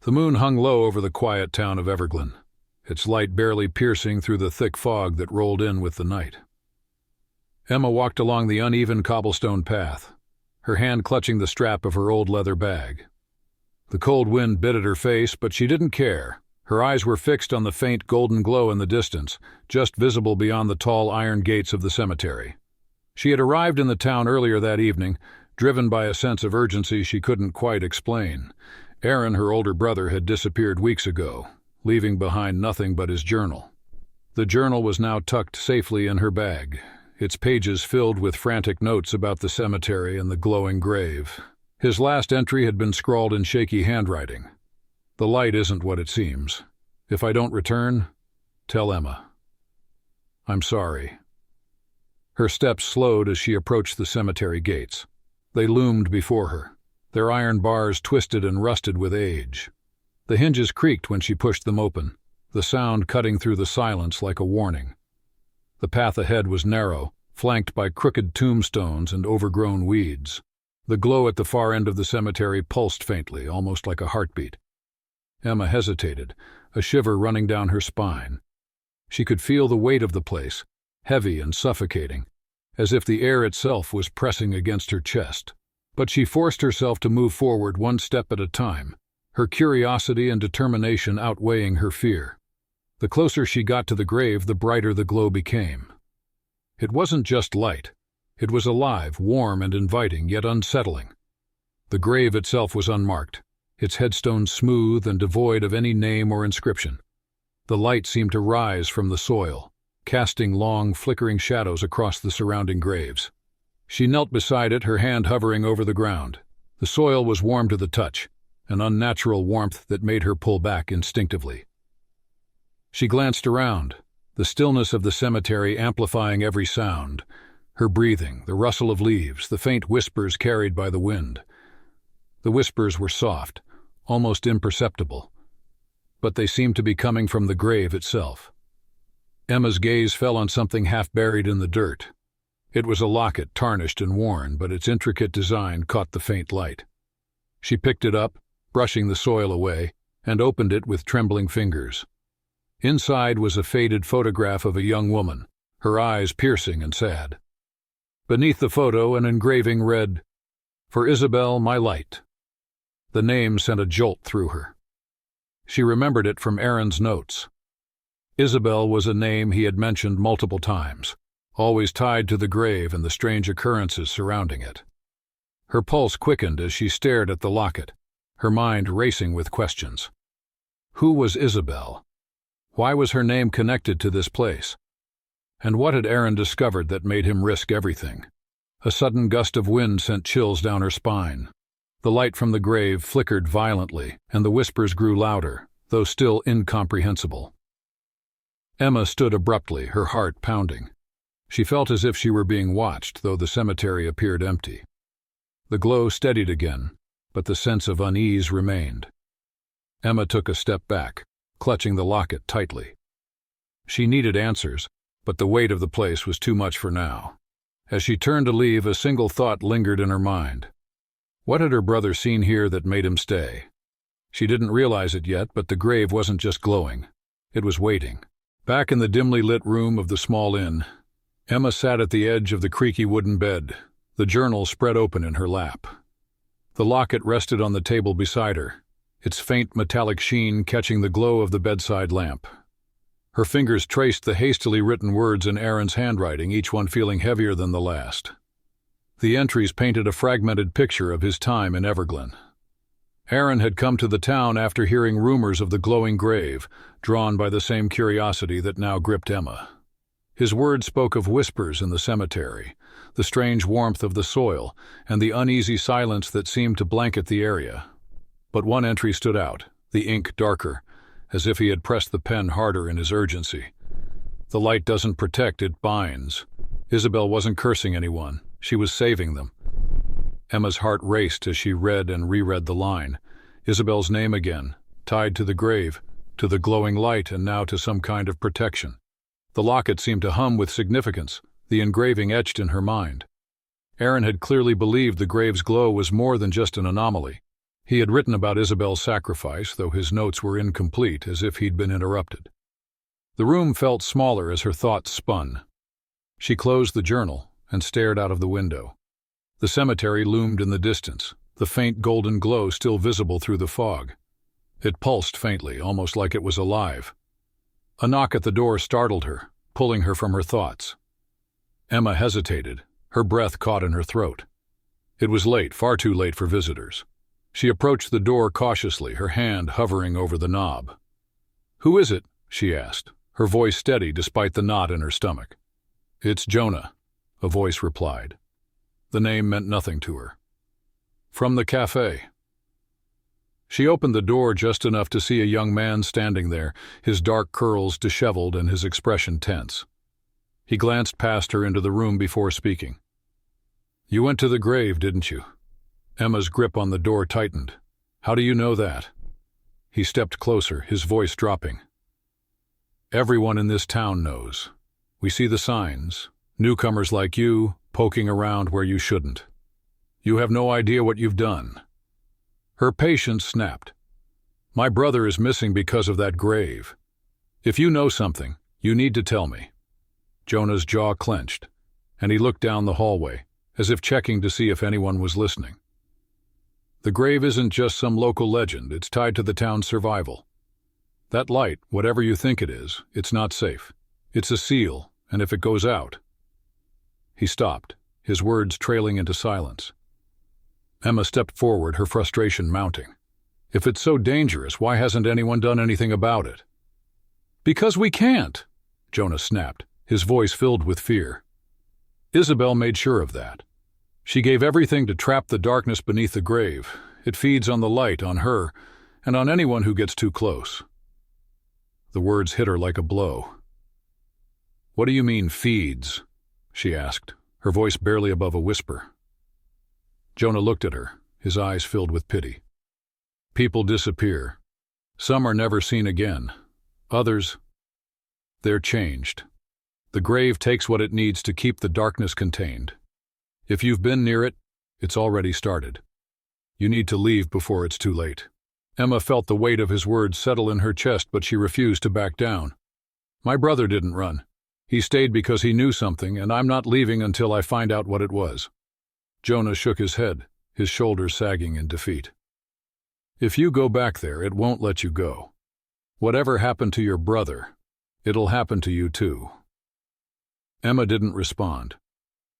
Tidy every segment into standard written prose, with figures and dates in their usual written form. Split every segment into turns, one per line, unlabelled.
The moon hung low over the quiet town of Everglen, its light barely piercing through the thick fog that rolled in with the night. Emma walked along the uneven cobblestone path, her hand clutching the strap of her old leather bag. The cold wind bit at her face, but she didn't care. Her eyes were fixed on the faint golden glow in the distance, just visible beyond the tall iron gates of the cemetery. She had arrived in the town earlier that evening, driven by a sense of urgency she couldn't quite explain. Aaron, her older brother, had disappeared weeks ago, leaving behind nothing but his journal. The journal was now tucked safely in her bag, its pages filled with frantic notes about the cemetery and the glowing grave. His last entry had been scrawled in shaky handwriting. "The light isn't what it seems. If I don't return, tell Emma. I'm sorry." Her steps slowed as she approached the cemetery gates. They loomed before her, their iron bars twisted and rusted with age. The hinges creaked when she pushed them open, the sound cutting through the silence like a warning. The path ahead was narrow, flanked by crooked tombstones and overgrown weeds. The glow at the far end of the cemetery pulsed faintly, almost like a heartbeat. Emma hesitated, a shiver running down her spine. She could feel the weight of the place, heavy and suffocating, as if the air itself was pressing against her chest. But she forced herself to move forward one step at a time, her curiosity and determination outweighing her fear. The closer she got to the grave, the brighter the glow became. It wasn't just light. It was alive, warm and inviting, yet unsettling. The grave itself was unmarked, its headstone smooth and devoid of any name or inscription. The light seemed to rise from the soil, casting long, flickering shadows across the surrounding graves. She knelt beside it, her hand hovering over the ground. The soil was warm to the touch, an unnatural warmth that made her pull back instinctively. She glanced around, the stillness of the cemetery amplifying every sound, her breathing, the rustle of leaves, the faint whispers carried by the wind. The whispers were soft, almost imperceptible, but they seemed to be coming from the grave itself. Emma's gaze fell on something half buried in the dirt. It was a locket, tarnished and worn, but its intricate design caught the faint light. She picked it up, brushing the soil away, and opened it with trembling fingers. Inside was a faded photograph of a young woman, her eyes piercing and sad. Beneath the photo, an engraving read, "For Isabel, my light." The name sent a jolt through her. She remembered it from Aaron's notes. Isabel was a name he had mentioned multiple times, always tied to the grave and the strange occurrences surrounding it. Her pulse quickened as she stared at the locket, her mind racing with questions. Who was Isabel? Why was her name connected to this place? And what had Aaron discovered that made him risk everything? A sudden gust of wind sent chills down her spine. The light from the grave flickered violently, and the whispers grew louder, though still incomprehensible. Emma stood abruptly, her heart pounding. She felt as if she were being watched, though the cemetery appeared empty. The glow steadied again, but the sense of unease remained. Emma took a step back, clutching the locket tightly. She needed answers, but the weight of the place was too much for now. As she turned to leave, a single thought lingered in her mind. What had her brother seen here that made him stay? She didn't realize it yet, but the grave wasn't just glowing. It was waiting. Back in the dimly lit room of the small inn, Emma sat at the edge of the creaky wooden bed, the journal spread open in her lap. The locket rested on the table beside her, its faint metallic sheen catching the glow of the bedside lamp. Her fingers traced the hastily written words in Aaron's handwriting, each one feeling heavier than the last. The entries painted a fragmented picture of his time in Everglen. Aaron had come to the town after hearing rumors of the glowing grave, drawn by the same curiosity that now gripped Emma. His words spoke of whispers in the cemetery, the strange warmth of the soil, and the uneasy silence that seemed to blanket the area. But one entry stood out, the ink darker, as if he had pressed the pen harder in his urgency. The light doesn't protect, it binds. Isabel wasn't cursing anyone. She was saving them. Emma's heart raced as she read and reread the line. Isabel's name again, tied to the grave, to the glowing light, and now to some kind of protection. The locket seemed to hum with significance, the engraving etched in her mind. Aaron had clearly believed the grave's glow was more than just an anomaly. He had written about Isabel's sacrifice, though his notes were incomplete, as if he'd been interrupted. The room felt smaller as her thoughts spun. She closed the journal and stared out of the window. The cemetery loomed in the distance, the faint golden glow still visible through the fog. It pulsed faintly, almost like it was alive. A knock at the door startled her, pulling her from her thoughts. Emma hesitated, her breath caught in her throat. It was late, far too late for visitors. She approached the door cautiously, her hand hovering over the knob. "Who is it?" she asked, her voice steady despite the knot in her stomach. "It's Jonah," a voice replied. The name meant nothing to her. "From the cafe." She opened the door just enough to see a young man standing there, his dark curls disheveled and his expression tense. He glanced past her into the room before speaking. "You went to the grave, didn't you?" Emma's grip on the door tightened. "How do you know that?" He stepped closer, his voice dropping. "Everyone in this town knows. We see the signs. Newcomers like you, poking around where you shouldn't. You have no idea what you've done." Her patience snapped. "My brother is missing because of that grave. If you know something, you need to tell me." Jonah's jaw clenched, and he looked down the hallway, as if checking to see if anyone was listening. "The grave isn't just some local legend, it's tied to the town's survival. That light, whatever you think it is, it's not safe. It's a seal, and if it goes out—" He stopped, his words trailing into silence. Emma stepped forward, her frustration mounting. "If it's so dangerous, why hasn't anyone done anything about it?" "Because we can't," Jonah snapped, his voice filled with fear. "Isabel made sure of that. She gave everything to trap the darkness beneath the grave. It feeds on the light, on her, and on anyone who gets too close." The words hit her like a blow. "What do you mean, feeds?" she asked, her voice barely above a whisper. Jonah looked at her, his eyes filled with pity. "People disappear. Some are never seen again. Others, they're changed. The grave takes what it needs to keep the darkness contained. If you've been near it, it's already started. You need to leave before it's too late." Emma felt the weight of his words settle in her chest, but she refused to back down. "My brother didn't run. He stayed because he knew something, and I'm not leaving until I find out what it was." Jonah shook his head, his shoulders sagging in defeat. "If you go back there, it won't let you go. Whatever happened to your brother, it'll happen to you too." Emma didn't respond.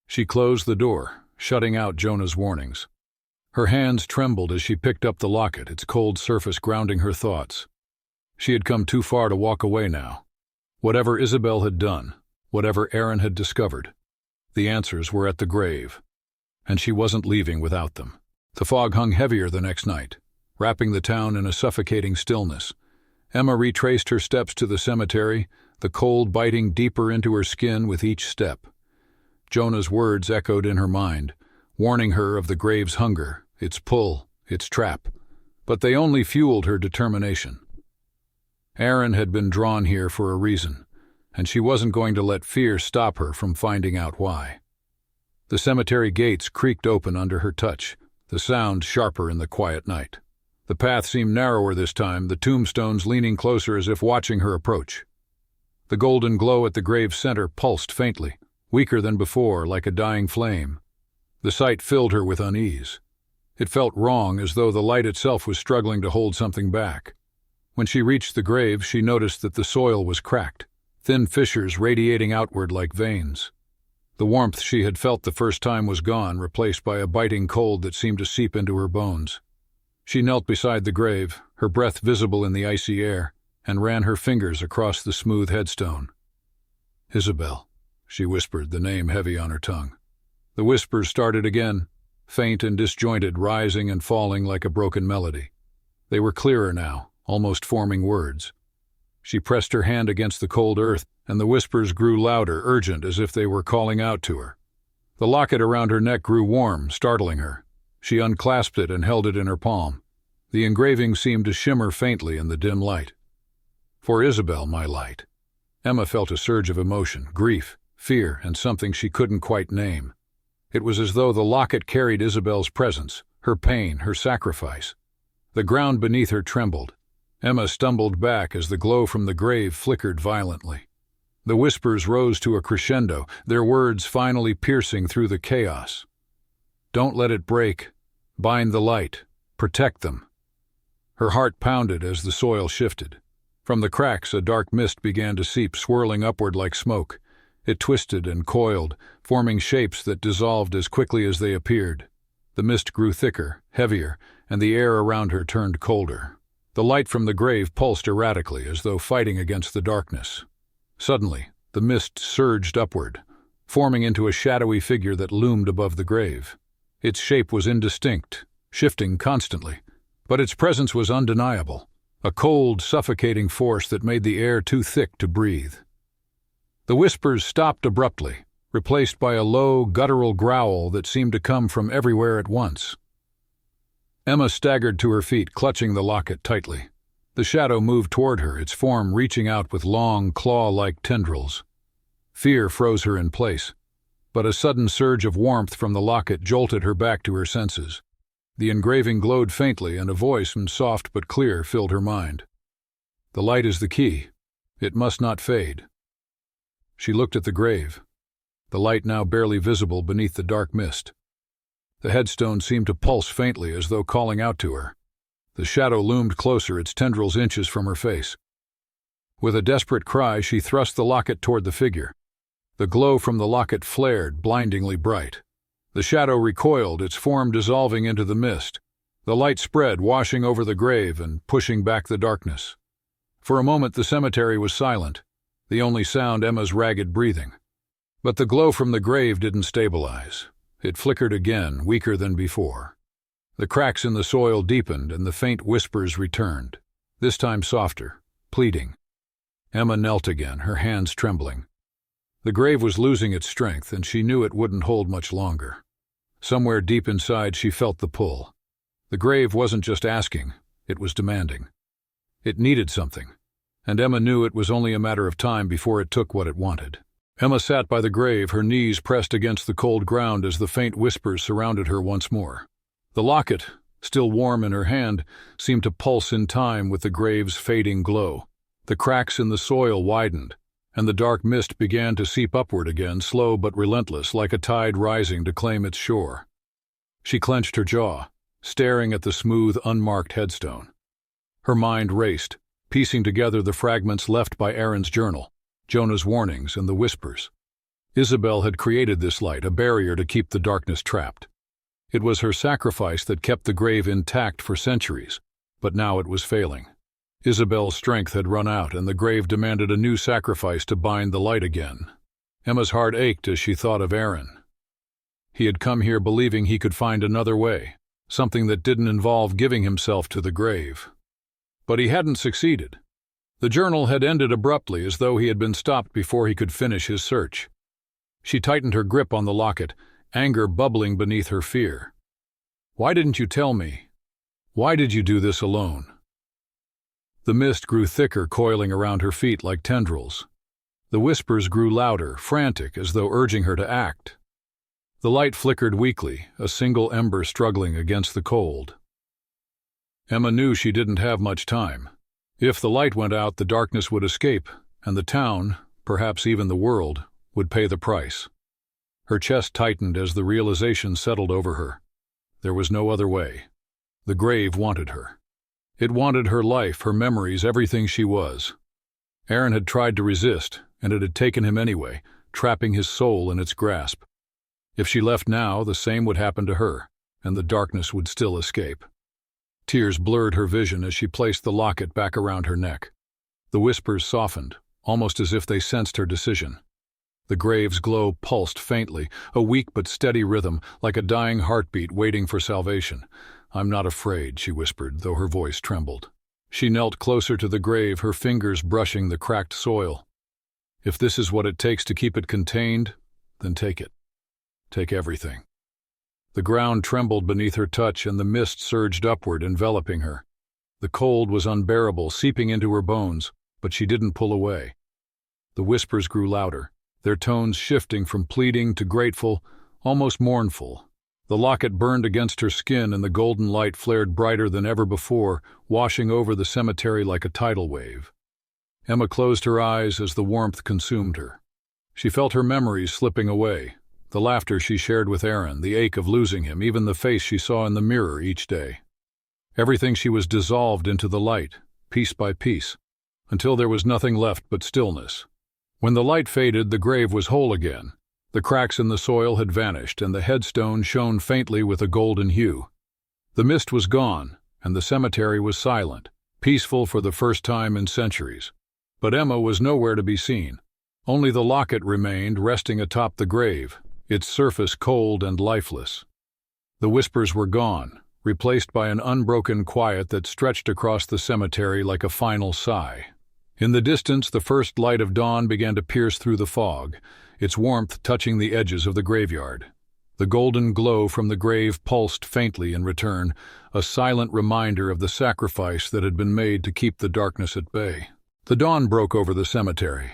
She closed the door, shutting out Jonah's warnings. Her hands trembled as she picked up the locket, its cold surface grounding her thoughts. She had come too far to walk away now. Whatever Isabel had done, whatever Aaron had discovered, the answers were at the grave, and she wasn't leaving without them. The fog hung heavier the next night, wrapping the town in a suffocating stillness. Emma retraced her steps to the cemetery, the cold biting deeper into her skin with each step. Jonah's words echoed in her mind, warning her of the grave's hunger, its pull, its trap, but they only fueled her determination. Aaron had been drawn here for a reason, and she wasn't going to let fear stop her from finding out why. The cemetery gates creaked open under her touch, the sound sharper in the quiet night. The path seemed narrower this time, the tombstones leaning closer as if watching her approach. The golden glow at the grave's center pulsed faintly, weaker than before, like a dying flame. The sight filled her with unease. It felt wrong, as though the light itself was struggling to hold something back. When she reached the grave, she noticed that the soil was cracked, thin fissures radiating outward like veins. The warmth she had felt the first time was gone, replaced by a biting cold that seemed to seep into her bones. She knelt beside the grave, her breath visible in the icy air, and ran her fingers across the smooth headstone. "Isabel," she whispered, the name heavy on her tongue. The whispers started again, faint and disjointed, rising and falling like a broken melody. They were clearer now, almost forming words. She pressed her hand against the cold earth, and the whispers grew louder, urgent, as if they were calling out to her. The locket around her neck grew warm, startling her. She unclasped it and held it in her palm. The engraving seemed to shimmer faintly in the dim light. "For Isabel, my light." Emma felt a surge of emotion, grief, fear, and something she couldn't quite name. It was as though the locket carried Isabel's presence, her pain, her sacrifice. The ground beneath her trembled. Emma stumbled back as the glow from the grave flickered violently. The whispers rose to a crescendo, their words finally piercing through the chaos. "Don't let it break. Bind the light. Protect them." Her heart pounded as the soil shifted. From the cracks, a dark mist began to seep, swirling upward like smoke. It twisted and coiled, forming shapes that dissolved as quickly as they appeared. The mist grew thicker, heavier, and the air around her turned colder. The light from the grave pulsed erratically, as though fighting against the darkness. Suddenly, the mist surged upward, forming into a shadowy figure that loomed above the grave. Its shape was indistinct, shifting constantly, but its presence was undeniable, a cold, suffocating force that made the air too thick to breathe. The whispers stopped abruptly, replaced by a low, guttural growl that seemed to come from everywhere at once. Emma staggered to her feet, clutching the locket tightly. The shadow moved toward her, its form reaching out with long, claw-like tendrils. Fear froze her in place, but a sudden surge of warmth from the locket jolted her back to her senses. The engraving glowed faintly, and a voice, soft but clear, filled her mind. "The light is the key. It must not fade." She looked at the grave, the light now barely visible beneath the dark mist. The headstone seemed to pulse faintly, as though calling out to her. The shadow loomed closer, its tendrils inches from her face. With a desperate cry, she thrust the locket toward the figure. The glow from the locket flared, blindingly bright. The shadow recoiled, its form dissolving into the mist. The light spread, washing over the grave and pushing back the darkness. For a moment the cemetery was silent, the only sound Emma's ragged breathing. But the glow from the grave didn't stabilize. It flickered again, weaker than before. The cracks in the soil deepened, and the faint whispers returned, this time softer, pleading. Emma knelt again, her hands trembling. The grave was losing its strength, and she knew it wouldn't hold much longer. Somewhere deep inside she felt the pull. The grave wasn't just asking, it was demanding. It needed something, and Emma knew it was only a matter of time before it took what it wanted. Emma sat by the grave, her knees pressed against the cold ground as the faint whispers surrounded her once more. The locket, still warm in her hand, seemed to pulse in time with the grave's fading glow. The cracks in the soil widened, and the dark mist began to seep upward again, slow but relentless, like a tide rising to claim its shore. She clenched her jaw, staring at the smooth, unmarked headstone. Her mind raced, piecing together the fragments left by Aaron's journal, Jonah's warnings, and the whispers. Isabel had created this light, a barrier to keep the darkness trapped. It was her sacrifice that kept the grave intact for centuries, but now it was failing. Isabel's strength had run out, and the grave demanded a new sacrifice to bind the light again. Emma's heart ached as she thought of Aaron. He had come here believing he could find another way, something that didn't involve giving himself to the grave. But he hadn't succeeded. The journal had ended abruptly, as though he had been stopped before he could finish his search. She tightened her grip on the locket, anger bubbling beneath her fear. "Why didn't you tell me? Why did you do this alone?" The mist grew thicker, coiling around her feet like tendrils. The whispers grew louder, frantic, as though urging her to act. The light flickered weakly, a single ember struggling against the cold. Emma knew she didn't have much time. If the light went out, the darkness would escape, and the town, perhaps even the world, would pay the price. Her chest tightened as the realization settled over her. There was no other way. The grave wanted her. It wanted her life, her memories, everything she was. Aaron had tried to resist, and it had taken him anyway, trapping his soul in its grasp. If she left now, the same would happen to her, and the darkness would still escape. Tears blurred her vision as she placed the locket back around her neck. The whispers softened, almost as if they sensed her decision. The grave's glow pulsed faintly, a weak but steady rhythm, like a dying heartbeat waiting for salvation. "I'm not afraid," she whispered, though her voice trembled. She knelt closer to the grave, her fingers brushing the cracked soil. "If this is what it takes to keep it contained, then take it. Take everything." The ground trembled beneath her touch, and the mist surged upward, enveloping her. The cold was unbearable, seeping into her bones, but she didn't pull away. The whispers grew louder, their tones shifting from pleading to grateful, almost mournful. The locket burned against her skin, and the golden light flared brighter than ever before, washing over the cemetery like a tidal wave. Emma closed her eyes as the warmth consumed her. She felt her memories slipping away, the laughter she shared with Aaron, the ache of losing him, even the face she saw in the mirror each day. Everything she was dissolved into the light, piece by piece, until there was nothing left but stillness. When the light faded, the grave was whole again. The cracks in the soil had vanished, and the headstone shone faintly with a golden hue. The mist was gone, and the cemetery was silent, peaceful for the first time in centuries. But Emma was nowhere to be seen. Only the locket remained, resting atop the grave, its surface cold and lifeless. The whispers were gone, replaced by an unbroken quiet that stretched across the cemetery like a final sigh. In the distance, the first light of dawn began to pierce through the fog, its warmth touching the edges of the graveyard. The golden glow from the grave pulsed faintly in return, a silent reminder of the sacrifice that had been made to keep the darkness at bay. The dawn broke over the cemetery,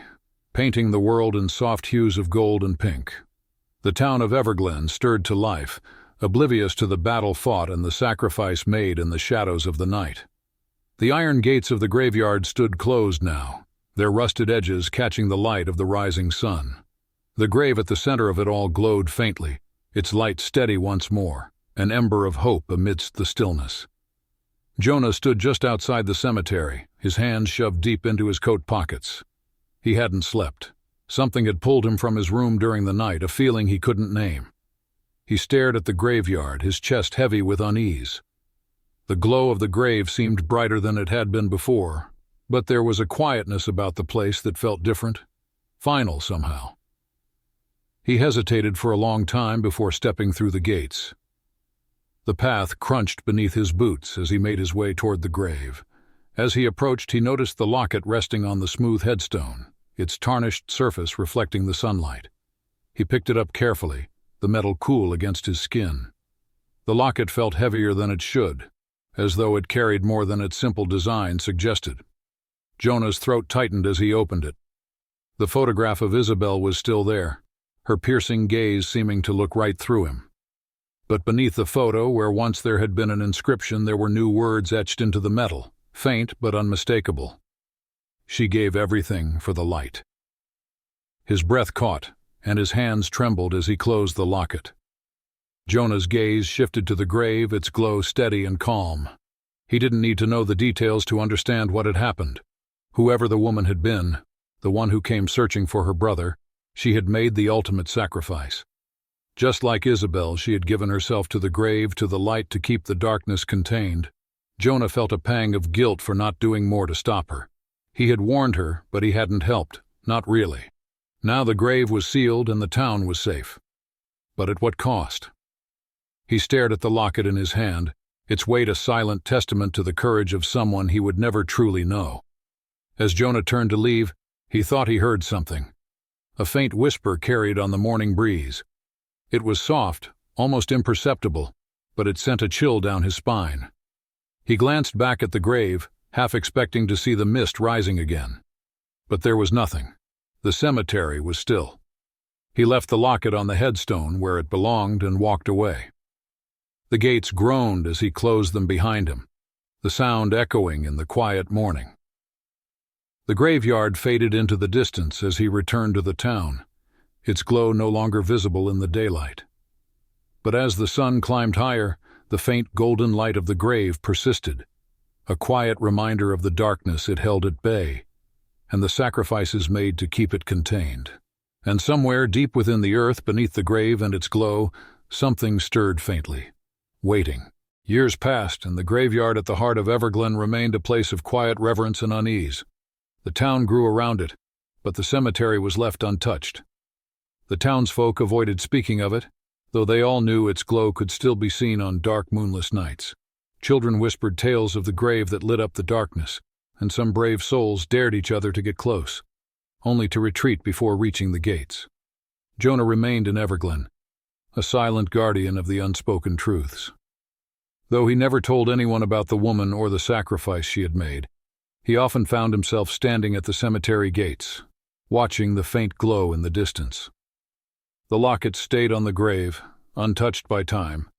painting the world in soft hues of gold and pink. The town of Everglen stirred to life, oblivious to the battle fought and the sacrifice made in the shadows of the night. The iron gates of the graveyard stood closed now, their rusted edges catching the light of the rising sun. The grave at the center of it all glowed faintly, its light steady once more, an ember of hope amidst the stillness. Jonah stood just outside the cemetery, his hands shoved deep into his coat pockets. He hadn't slept. Something had pulled him from his room during the night, a feeling he couldn't name. He stared at the graveyard, his chest heavy with unease. The glow of the grave seemed brighter than it had been before, but there was a quietness about the place that felt different, final somehow. He hesitated for a long time before stepping through the gates. The path crunched beneath his boots as he made his way toward the grave. As he approached, he noticed the locket resting on the smooth headstone, its tarnished surface reflecting the sunlight. He picked it up carefully, the metal cool against his skin. The locket felt heavier than it should, as though it carried more than its simple design suggested. Jonah's throat tightened as he opened it. The photograph of Isabel was still there, her piercing gaze seeming to look right through him. But beneath the photo, where once there had been an inscription, there were new words etched into the metal, faint but unmistakable. She gave everything for the light. His breath caught, and his hands trembled as he closed the locket. Jonah's gaze shifted to the grave, its glow steady and calm. He didn't need to know the details to understand what had happened. Whoever the woman had been, the one who came searching for her brother, she had made the ultimate sacrifice. Just like Isabel, she had given herself to the grave, to the light, to keep the darkness contained. Jonah felt a pang of guilt for not doing more to stop her. He had warned her, but he hadn't helped, not really. Now the grave was sealed and the town was safe. But at what cost? He stared at the locket in his hand, its weight a silent testament to the courage of someone he would never truly know. As Jonah turned to leave, he thought he heard something. A faint whisper carried on the morning breeze. It was soft, almost imperceptible, but it sent a chill down his spine. He glanced back at the grave, half expecting to see the mist rising again. But there was nothing. The cemetery was still. He left the locket on the headstone where it belonged and walked away. The gates groaned as he closed them behind him, the sound echoing in the quiet morning. The graveyard faded into the distance as he returned to the town, its glow no longer visible in the daylight. But as the sun climbed higher, the faint golden light of the grave persisted, a quiet reminder of the darkness it held at bay, and the sacrifices made to keep it contained. And somewhere deep within the earth, beneath the grave and its glow, something stirred faintly, waiting. Years passed, and the graveyard at the heart of Everglen remained a place of quiet reverence and unease. The town grew around it, but the cemetery was left untouched. The townsfolk avoided speaking of it, though they all knew its glow could still be seen on dark, moonless nights. Children whispered tales of the grave that lit up the darkness, and some brave souls dared each other to get close, only to retreat before reaching the gates. Jonah remained in Everglen, a silent guardian of the unspoken truths. Though he never told anyone about the woman or the sacrifice she had made, he often found himself standing at the cemetery gates, watching the faint glow in the distance. The locket stayed on the grave, untouched by time,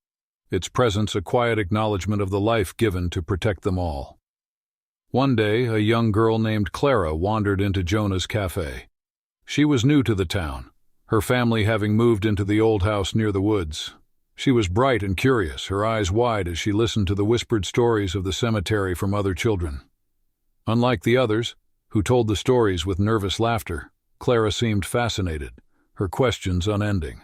its presence a quiet acknowledgement of the life given to protect them all. One day, a young girl named Clara wandered into Jonah's cafe. She was new to the town, her family having moved into the old house near the woods. She was bright and curious, her eyes wide as she listened to the whispered stories of the cemetery from other children. Unlike the others, who told the stories with nervous laughter, Clara seemed fascinated, her questions unending.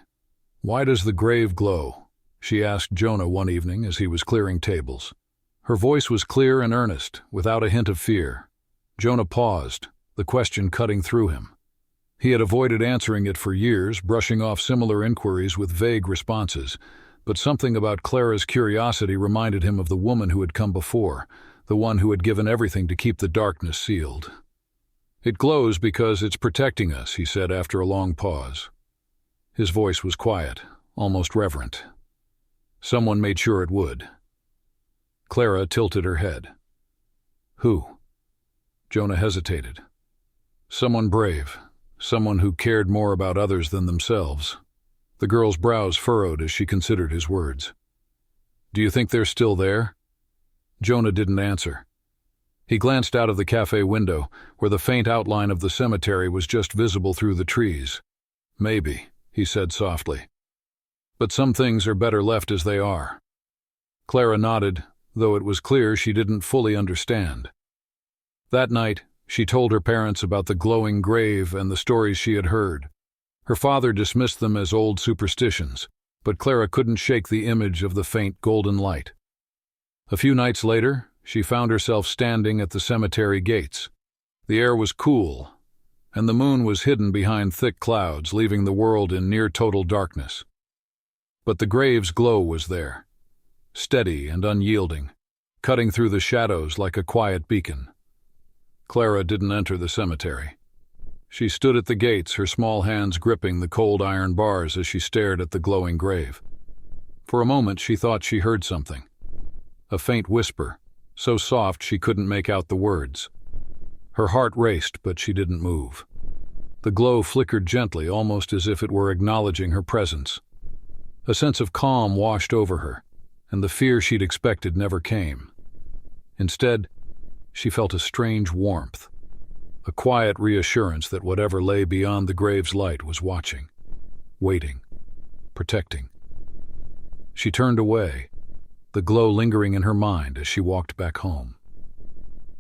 "Why does the grave glow?" she asked Jonah one evening as he was clearing tables. Her voice was clear and earnest, without a hint of fear. Jonah paused, the question cutting through him. He had avoided answering it for years, brushing off similar inquiries with vague responses, but something about Clara's curiosity reminded him of the woman who had come before, the one who had given everything to keep the darkness sealed. "It glows because it's protecting us," he said after a long pause. His voice was quiet, almost reverent. "Someone made sure it would." Clara tilted her head. "Who?" Jonah hesitated. "Someone brave, someone who cared more about others than themselves." The girl's brows furrowed as she considered his words. "Do you think they're still there?" Jonah didn't answer. He glanced out of the cafe window, where the faint outline of the cemetery was just visible through the trees. "Maybe," he said softly. "But some things are better left as they are." Clara nodded, though it was clear she didn't fully understand. That night, she told her parents about the glowing grave and the stories she had heard. Her father dismissed them as old superstitions, but Clara couldn't shake the image of the faint golden light. A few nights later, she found herself standing at the cemetery gates. The air was cool, and the moon was hidden behind thick clouds, leaving the world in near-total darkness. But the grave's glow was there, steady and unyielding, cutting through the shadows like a quiet beacon. Clara didn't enter the cemetery. She stood at the gates, her small hands gripping the cold iron bars as she stared at the glowing grave. For a moment she thought she heard something. A faint whisper, so soft she couldn't make out the words. Her heart raced, but she didn't move. The glow flickered gently, almost as if it were acknowledging her presence. A sense of calm washed over her, and the fear she'd expected never came. Instead, she felt a strange warmth, a quiet reassurance that whatever lay beyond the grave's light was watching, waiting, protecting. She turned away, the glow lingering in her mind as she walked back home.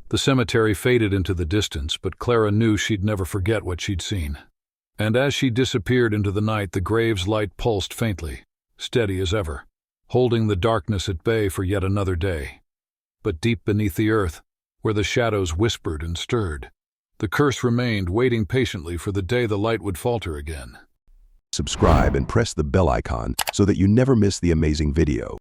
The cemetery faded into the distance, but Clara knew she'd never forget what she'd seen. And as she disappeared into the night, the grave's light pulsed faintly, steady as ever, holding the darkness at bay for yet another day. But deep beneath the earth, where the shadows whispered and stirred, the curse remained, waiting patiently for the day the light would falter again.
Subscribe and press the bell icon so that you never miss the amazing video.